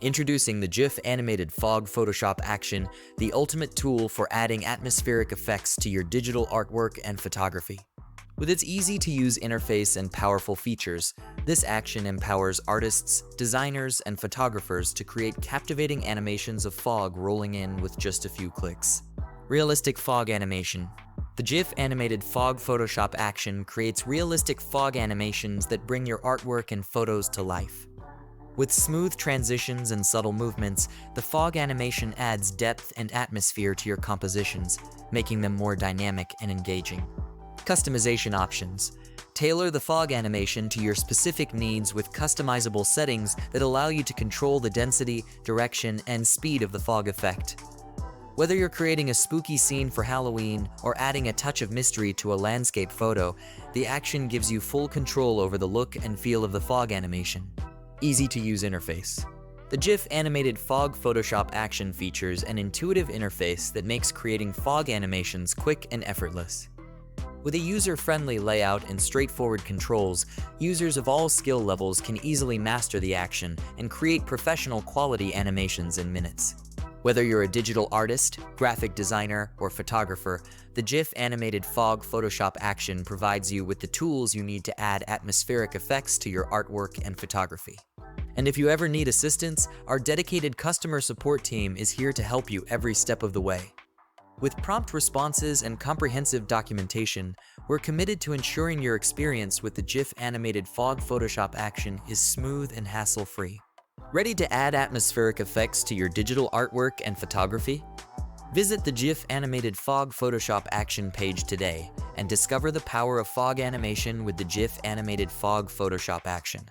Introducing the GIF Animated Fog Photoshop Action, the ultimate tool for adding atmospheric effects to your digital artwork and photography. With its easy-to-use interface and powerful features, this action empowers artists, designers, and photographers to create captivating animations of fog rolling in with just a few clicks. Realistic fog animation. The GIF Animated Fog Photoshop Action creates realistic fog animations that bring your artwork and photos to life. With smooth transitions and subtle movements, the fog animation adds depth and atmosphere to your compositions, making them more dynamic and engaging. Customization options. Tailor the fog animation to your specific needs with customizable settings that allow you to control the density, direction, and speed of the fog effect. Whether you're creating a spooky scene for Halloween or adding a touch of mystery to a landscape photo, the action gives you full control over the look and feel of the fog animation. Easy-to-use interface. The GIF Animated Fog Photoshop Action features an intuitive interface that makes creating fog animations quick and effortless. With a user-friendly layout and straightforward controls, users of all skill levels can easily master the action and create professional quality animations in minutes. Whether you're a digital artist, graphic designer, or photographer, the GIF Animated Fog Photoshop Action provides you with the tools you need to add atmospheric effects to your artwork and photography. And if you ever need assistance, our dedicated customer support team is here to help you every step of the way. With prompt responses and comprehensive documentation, we're committed to ensuring your experience with the GIF Animated Fog Photoshop Action is smooth and hassle-free. Ready to add atmospheric effects to your digital artwork and photography? Visit the GIF Animated Fog Photoshop Action page today and discover the power of fog animation with the GIF Animated Fog Photoshop Action.